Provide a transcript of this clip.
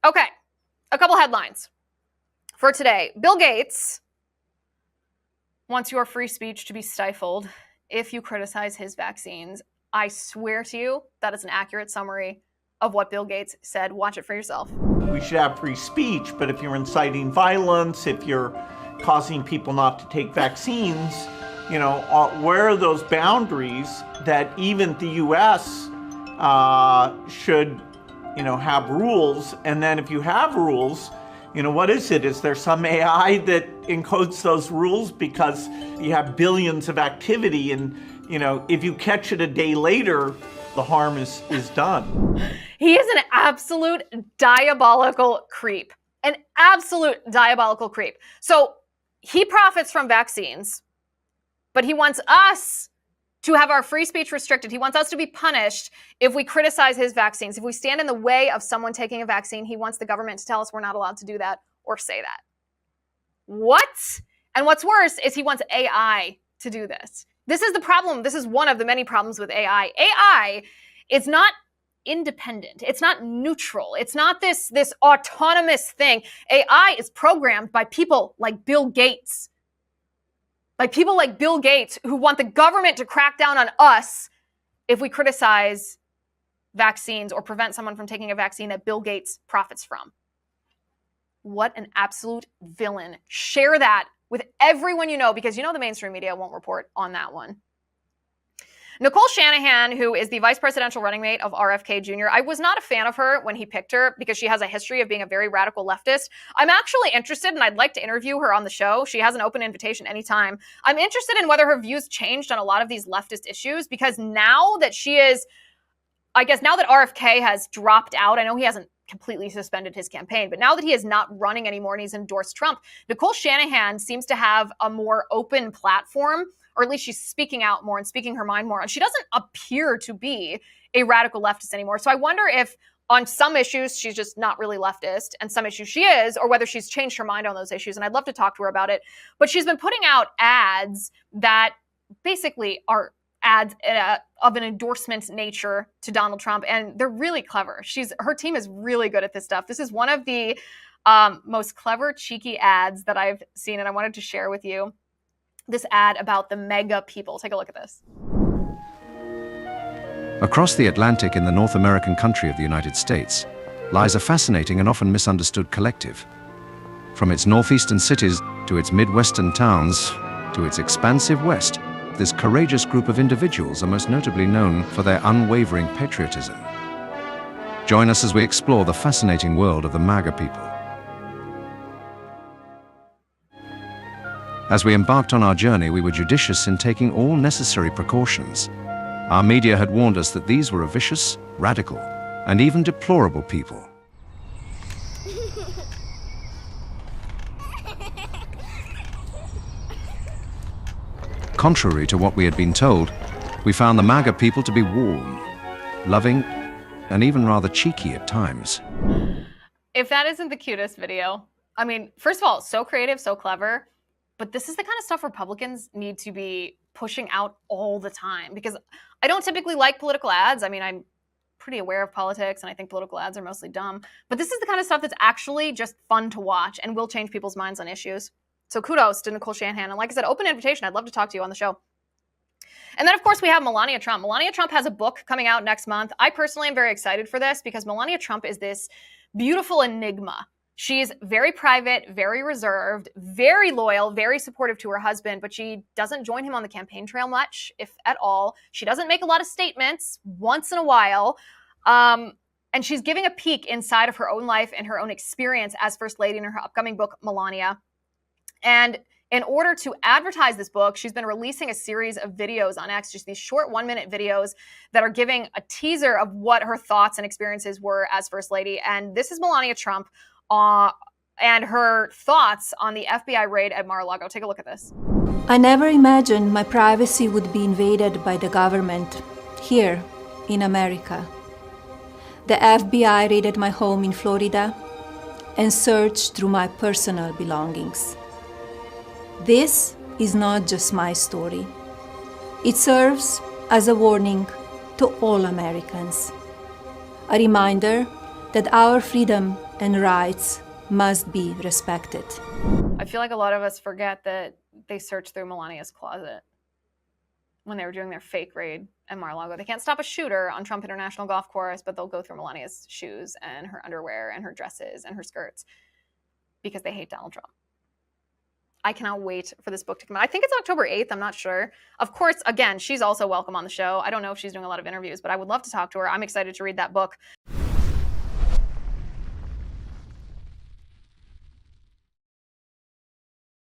Okay, a couple headlines for today. Bill Gates wants your free speech to be stifled if you criticize his vaccines. I swear to you, that is an accurate summary of what Bill Gates said. Watch it for yourself. We should have free speech, but if you're inciting violence, if you're causing people not to take vaccines, where are those boundaries that even the U.S. should, have rules? And then if you have rules, what is it? Is there some AI that encodes those rules because you have billions of activity and, if you catch it a day later, the harm is done? He is an absolute diabolical creep. An absolute diabolical creep. So he profits from vaccines, but he wants us to have our free speech restricted. He wants us to be punished if we criticize his vaccines. If we stand in the way of someone taking a vaccine, he wants the government to tell us we're not allowed to do that or say that. What? And what's worse is he wants AI to do this. This is the problem. This is one of the many problems with AI. AI is not independent. It's not neutral. It's not this autonomous thing. AI is programmed by people like Bill Gates. By people like Bill Gates who want the government to crack down on us if we criticize vaccines or prevent someone from taking a vaccine that Bill Gates profits from. What an absolute villain. Share that with everyone you know, because the mainstream media won't report on that one. Nicole Shanahan, who is the vice presidential running mate of RFK Jr., I was not a fan of her when he picked her because she has a history of being a very radical leftist. I'm actually interested, and I'd like to interview her on the show. She has an open invitation anytime. I'm interested in whether her views changed on a lot of these leftist issues, because now that now that RFK has dropped out, I know he hasn't completely suspended his campaign, but now that he is not running anymore and he's endorsed Trump, Nicole Shanahan seems to have a more open platform, or at least she's speaking out more and speaking her mind more. And she doesn't appear to be a radical leftist anymore. So I wonder if on some issues she's just not really leftist and some issues she is, or whether she's changed her mind on those issues. And I'd love to talk to her about it. But she's been putting out ads that basically are ads of an endorsement nature to Donald Trump, and they're really clever. Her team is really good at this stuff. This is one of the most clever, cheeky ads that I've seen, and I wanted to share with you this ad about the MAGA people. Take a look at this. Across the Atlantic in the North American country of the United States lies a fascinating and often misunderstood collective. From its northeastern cities to its midwestern towns to its expansive west, this courageous group of individuals are most notably known for their unwavering patriotism. Join us as we explore the fascinating world of the MAGA people. As we embarked on our journey, we were judicious in taking all necessary precautions. Our media had warned us that these were a vicious, radical, and even deplorable people. Contrary to what we had been told, we found the MAGA people to be warm, loving, and even rather cheeky at times. If that isn't the cutest video, I mean, first of all, so creative, so clever, but this is the kind of stuff Republicans need to be pushing out all the time, because I don't typically like political ads. I mean, I'm pretty aware of politics, and I think political ads are mostly dumb, but this is the kind of stuff that's actually just fun to watch and will change people's minds on issues. So kudos to Nicole Shanahan. And like I said, open invitation. I'd love to talk to you on the show. And then, of course, we have Melania Trump. Melania Trump has a book coming out next month. I personally am very excited for this because Melania Trump is this beautiful enigma. She's very private, very reserved, very loyal, very supportive to her husband, but she doesn't join him on the campaign trail much, if at all. She doesn't make a lot of statements once in a while. And she's giving a peek inside of her own life and her own experience as First Lady in her upcoming book, Melania. And in order to advertise this book, she's been releasing a series of videos on X, just these short 1-minute videos that are giving a teaser of what her thoughts and experiences were as First Lady. And this is Melania Trump and her thoughts on the FBI raid at Mar-a-Lago. Take a look at this. I never imagined my privacy would be invaded by the government here in America. The FBI raided my home in Florida and searched through my personal belongings. This is not just my story. It serves as a warning to all Americans, a reminder that our freedom and rights must be respected. I feel like a lot of us forget that they searched through Melania's closet when they were doing their fake raid at Mar-a-Lago. They can't stop a shooter on Trump International Golf Course, but they'll go through Melania's shoes and her underwear and her dresses and her skirts because they hate Donald Trump. I cannot wait for this book to come out. I think it's October 8th. I'm not sure. Of course, again, she's also welcome on the show. I don't know if she's doing a lot of interviews, but I would love to talk to her. I'm excited to read that book.